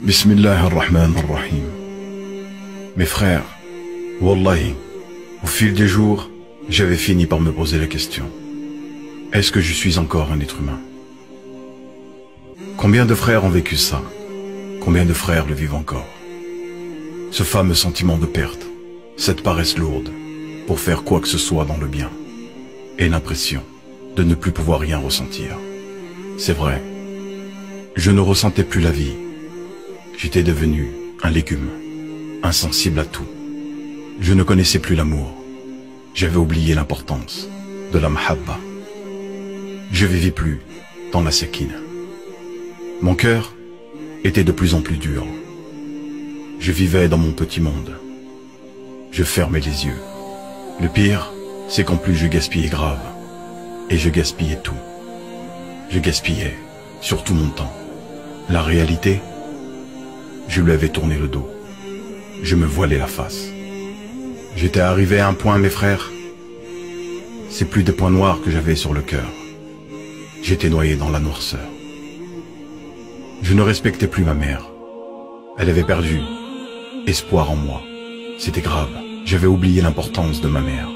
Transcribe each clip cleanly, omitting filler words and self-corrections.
Bismillah ar-Rahman ar-Rahim. Mes frères, Wallahi, au fil des jours, j'avais fini par me poser la question. Est-ce que je suis encore un être humain? Combien de frères ont vécu ça? Combien de frères le vivent encore? Ce fameux sentiment de perte, cette paresse lourde, pour faire quoi que ce soit dans le bien, et l'impression de ne plus pouvoir rien ressentir. C'est vrai, je ne ressentais plus la vie. J'étais devenu un légume, insensible à tout. Je ne connaissais plus l'amour. J'avais oublié l'importance de la mahabba. Je vivais plus dans la sakina. Mon cœur était de plus en plus dur. Je vivais dans mon petit monde. Je fermais les yeux. Le pire, c'est qu'en plus je gaspillais grave. Et je gaspillais tout. Je gaspillais surtout mon temps. La réalité, je lui avais tourné le dos. Je me voilais la face. J'étais arrivé à un point, mes frères. C'est plus des points noirs que j'avais sur le cœur. J'étais noyé dans la noirceur. Je ne respectais plus ma mère. Elle avait perdu espoir en moi. C'était grave. J'avais oublié l'importance de ma mère.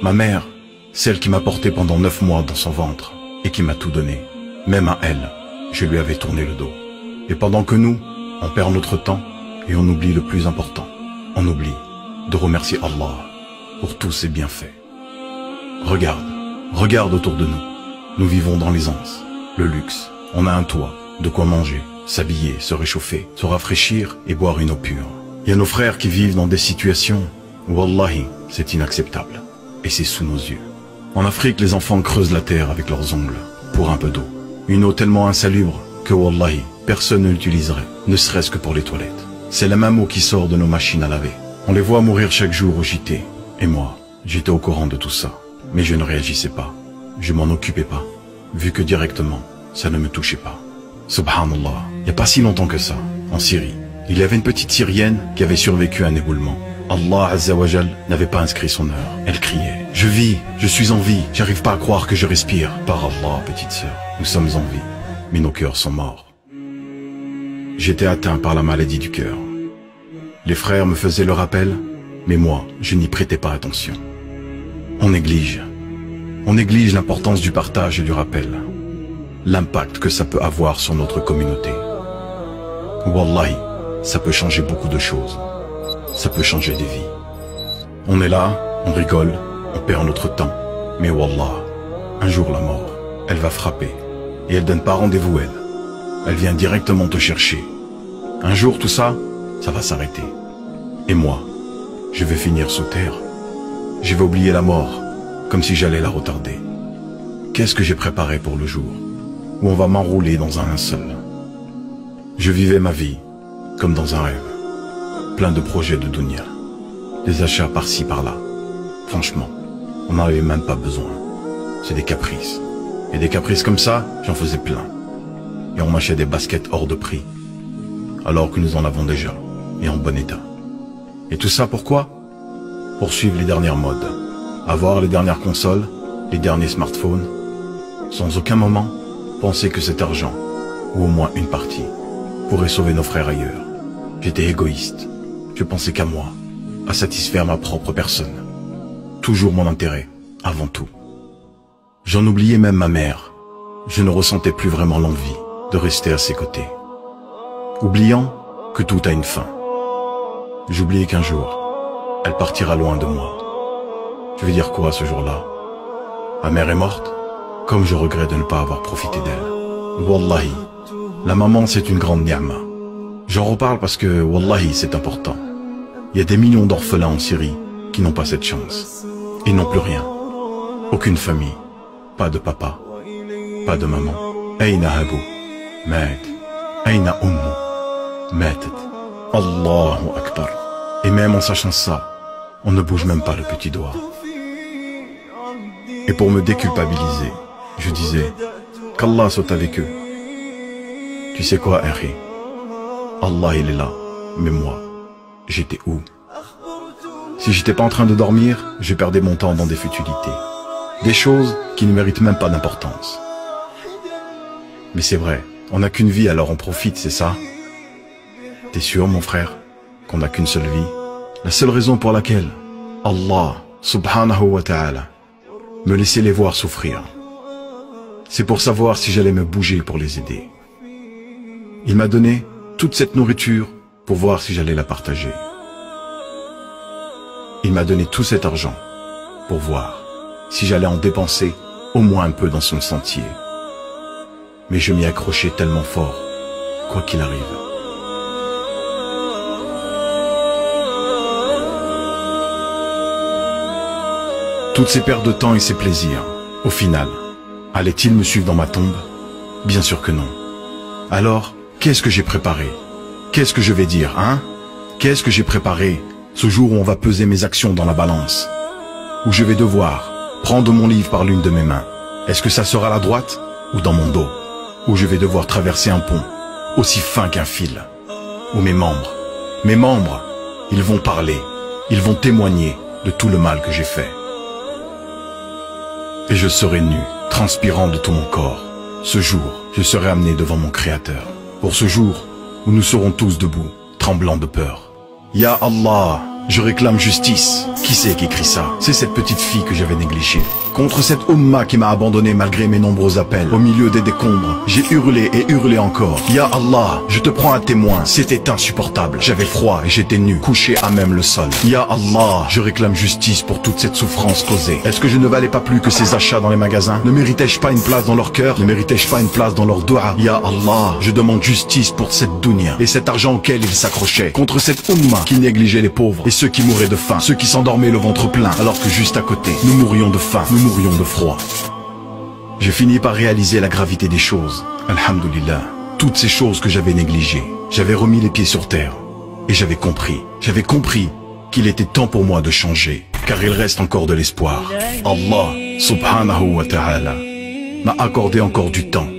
Ma mère, celle qui m'a porté pendant 9 mois dans son ventre et qui m'a tout donné. Même à elle, je lui avais tourné le dos. Et pendant que nous, on perd notre temps et on oublie le plus important. On oublie de remercier Allah pour tous ses bienfaits. Regarde autour de nous. Nous vivons dans l'aisance, le luxe. On a un toit, de quoi manger, s'habiller, se réchauffer, se rafraîchir et boire une eau pure. Il y a nos frères qui vivent dans des situations où, wallahi, c'est inacceptable. Et c'est sous nos yeux. En Afrique, les enfants creusent la terre avec leurs ongles pour un peu d'eau. Une eau tellement insalubre que, wallahi, personne ne l'utiliserait, ne serait-ce que pour les toilettes. C'est la même eau qui sort de nos machines à laver. On les voit mourir chaque jour au JT. Et moi, j'étais au courant de tout ça. Mais je ne réagissais pas. Je m'en occupais pas. Vu que directement, ça ne me touchait pas. Subhanallah, il n'y a pas si longtemps que ça, en Syrie, il y avait une petite Syrienne qui avait survécu à un éboulement. Allah Azza wa Jal n'avait pas inscrit son heure. Elle criait, je vis, je suis en vie, j'arrive pas à croire que je respire. Par Allah, petite sœur, nous sommes en vie, mais nos cœurs sont morts. J'étais atteint par la maladie du cœur. Les frères me faisaient le rappel, mais moi, je n'y prêtais pas attention. On néglige l'importance du partage et du rappel, l'impact que ça peut avoir sur notre communauté. Wallahi, ça peut changer beaucoup de choses. Ça peut changer des vies. On est là, on rigole, on perd notre temps. Mais wallah, un jour la mort, elle va frapper. Et elle donne pas rendez-vous elle. Elle vient directement te chercher. Un jour tout ça, ça va s'arrêter. Et moi, je vais finir sous terre. Je vais oublier la mort, comme si j'allais la retarder. Qu'est-ce que j'ai préparé pour le jour où on va m'enrouler dans un linceul? Je vivais ma vie comme dans un rêve. Plein de projets de dunya, des achats par-ci par-là. Franchement, on n'en avait même pas besoin. C'est des caprices. Et des caprices comme ça, j'en faisais plein. Et on m'achetait des baskets hors de prix, alors que nous en avons déjà, et en bon état. Et tout ça pourquoi? Pour suivre les dernières modes, avoir les dernières consoles, les derniers smartphones, sans aucun moment penser que cet argent, ou au moins une partie, pourrait sauver nos frères ailleurs. J'étais égoïste. Je pensais qu'à moi, à satisfaire ma propre personne. Toujours mon intérêt, avant tout. J'en oubliais même ma mère. Je ne ressentais plus vraiment l'envie de rester à ses côtés. Oubliant que tout a une fin. J'oubliais qu'un jour, elle partira loin de moi. Je vais dire quoi ce jour-là? Ma mère est morte, comme je regrette de ne pas avoir profité d'elle. Wallahi, la maman c'est une grande ni'ma. J'en reparle parce que, wallahi, c'est important. Il y a des millions d'orphelins en Syrie qui n'ont pas cette chance. Ils n'ont plus rien. Aucune famille. Pas de papa. Pas de maman. Aïna Habou. Mat. Aïna Ummu. Matat. Allahu Akbar. Et même en sachant ça, on ne bouge même pas le petit doigt. Et pour me déculpabiliser, je disais qu'Allah soit avec eux. Tu sais quoi, Harry? Allah il est là, mais moi, j'étais où? Si j'étais pas en train de dormir, je perdais mon temps dans des futilités. Des choses qui ne méritent même pas d'importance. Mais c'est vrai, on n'a qu'une vie alors on profite, c'est ça? T'es sûr, mon frère, qu'on n'a qu'une seule vie? La seule raison pour laquelle Allah, subhanahu wa ta'ala, me laissait les voir souffrir, c'est pour savoir si j'allais me bouger pour les aider. Il m'a donné toute cette nourriture pour voir si j'allais la partager. Il m'a donné tout cet argent pour voir si j'allais en dépenser au moins un peu dans son sentier. Mais je m'y accrochais tellement fort, quoi qu'il arrive. Toutes ces pertes de temps et ces plaisirs, au final, allaient-ils me suivre dans ma tombe? Bien sûr que non. Alors, qu'est-ce que j'ai préparé? Qu'est-ce que je vais dire, hein? Qu'est-ce que j'ai préparé ce jour où on va peser mes actions dans la balance? Où je vais devoir prendre mon livre par l'une de mes mains. Est-ce que ça sera à la droite ou dans mon dos? Où je vais devoir traverser un pont aussi fin qu'un fil? Où mes membres, ils vont parler, ils vont témoigner de tout le mal que j'ai fait. Et je serai nu, transpirant de tout mon corps. Ce jour, je serai amené devant mon Créateur. Pour ce jour où nous serons tous debout, tremblants de peur. Ya Allah, je réclame justice. Qui c'est qui écrit ça? C'est cette petite fille que j'avais négligée. Contre cette Ummah qui m'a abandonné malgré mes nombreux appels. Au milieu des décombres, j'ai hurlé et hurlé encore. Ya Allah, je te prends à témoin. C'était insupportable. J'avais froid et j'étais nu, couché à même le sol. Ya Allah, je réclame justice pour toute cette souffrance causée. Est-ce que je ne valais pas plus que ces achats dans les magasins? Ne méritais-je pas une place dans leur cœur? Ne méritais-je pas une place dans leur doua? Ya Allah, je demande justice pour cette dunya et cet argent auquel ils s'accrochaient. Contre cette Ummah qui négligeait les pauvres et ceux qui mouraient de faim, ceux qui s'endormaient le ventre plein, alors que juste à côté, nous mourions de faim, nous mourions de froid. J'ai fini par réaliser la gravité des choses. Alhamdulillah. Toutes ces choses que j'avais négligées, j'avais remis les pieds sur terre. Et j'avais compris qu'il était temps pour moi de changer, car il reste encore de l'espoir. Allah, subhanahu wa ta'ala, m'a accordé encore du temps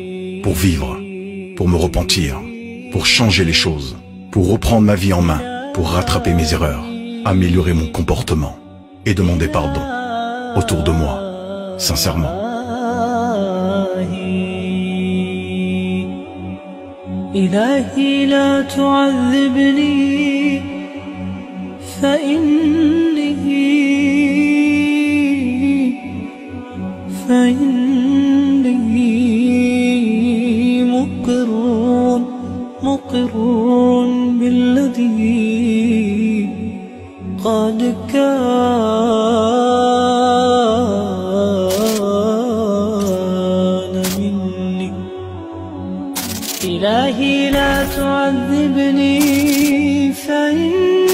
pour vivre, pour me repentir, pour changer les choses, pour reprendre ma vie en main, pour rattraper mes erreurs, améliorer mon comportement et demander pardon autour de moi, sincèrement. إلهي لا تعذبني فإني مقر بالذي قد كان مني. إلهي لا تعذبني فإني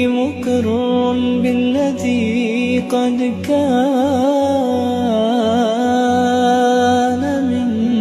مقر بالذي قد كان مني.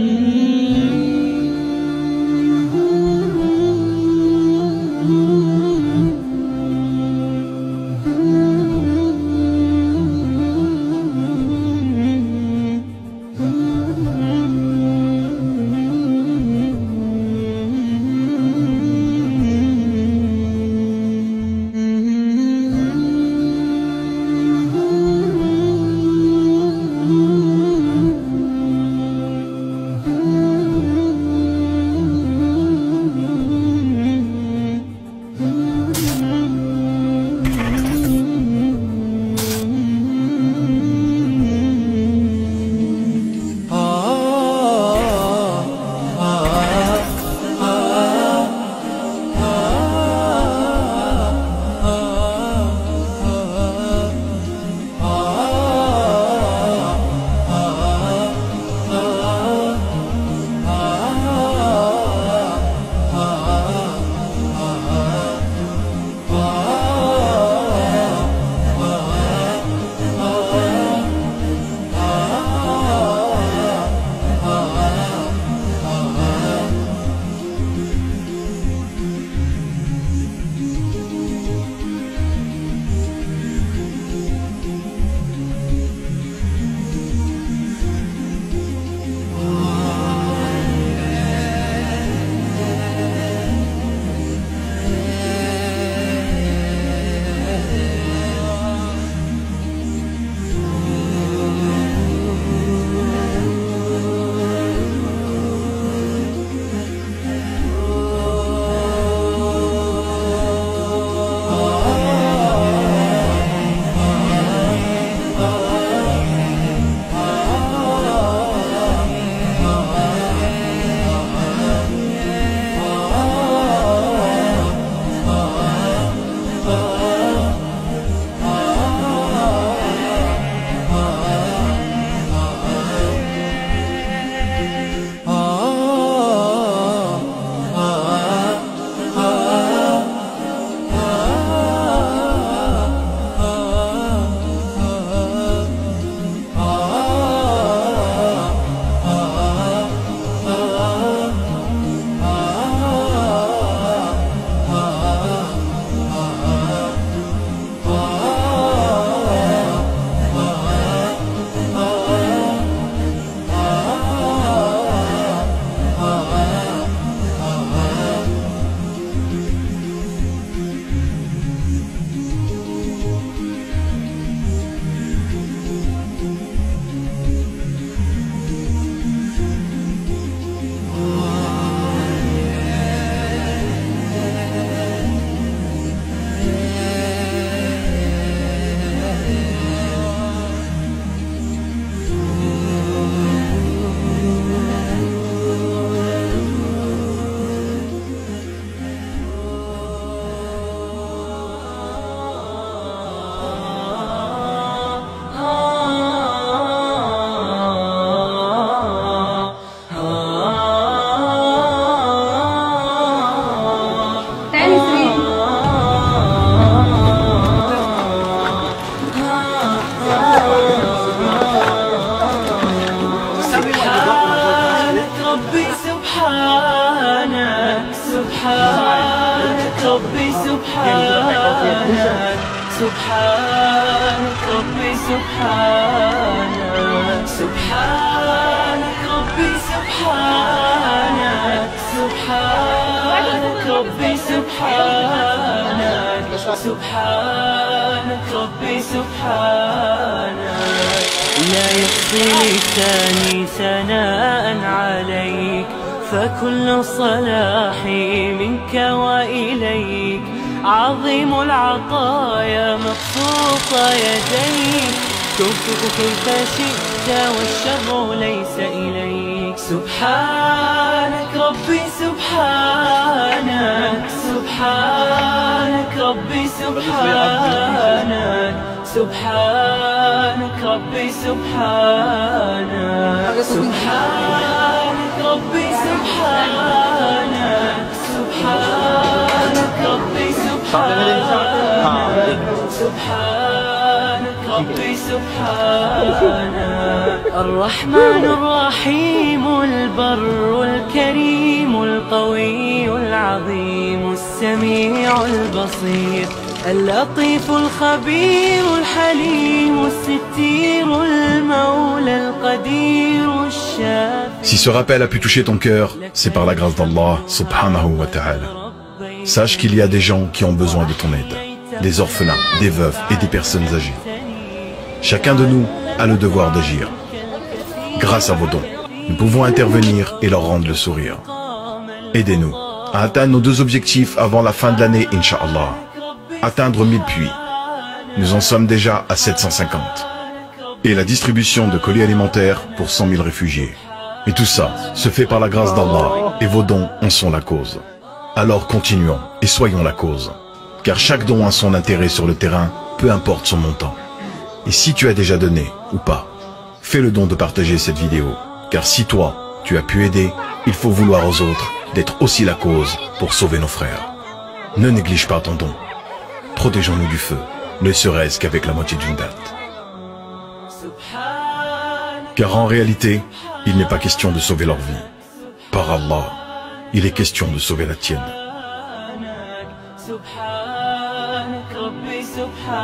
سبحانك ربي سبحانك سبحانك ربي سبحانك سبحانك ربي سبحانك سبحانك ربي سبحانك سبحانك ربي سبحانك لا يحصي لساني ثناء عليك فكل الصلاح منك وإليك عظيم العطايا مبسوط يديك تنفق كيف شئت والشر ليس إليك سبحانك ربي سبحانك سبحانك ربي سبحانك سبحانك ربي سبحانك سبحانك ربي سبحانك سبحانك ربي سبحانك سبحانك ربي سبحانك الرحمن الرحيم البر الكريم القوي العظيم السميع البصير اللطيف الخبير الحليم الستير المولى القدير الشافي. Si ce rappel a pu toucher ton cœur, c'est par la grâce d'Allah subhanahu wa ta'ala. Sache qu'il y a des gens qui ont besoin de ton aide, des orphelins, des veuves et des personnes âgées. Chacun de nous a le devoir d'agir. Grâce à vos dons, nous pouvons intervenir et leur rendre le sourire. Aidez-nous à atteindre nos 2 objectifs avant la fin de l'année, Inch'Allah. Atteindre 1000 puits. Nous en sommes déjà à 750. Et la distribution de colis alimentaires pour 100 000 réfugiés. Et tout ça se fait par la grâce d'Allah et vos dons en sont la cause. Alors continuons et soyons la cause. Car chaque don a son intérêt sur le terrain, peu importe son montant. Et si tu as déjà donné ou pas, fais le don de partager cette vidéo. Car si toi, tu as pu aider, il faut vouloir aux autres d'être aussi la cause pour sauver nos frères. Ne néglige pas ton don. Protégeons-nous du feu, ne serait-ce qu'avec la moitié d'une date. Car en réalité, il n'est pas question de sauver leur vie. Par Allah, il est question de sauver la tienne. سبحانك ربي سبحانك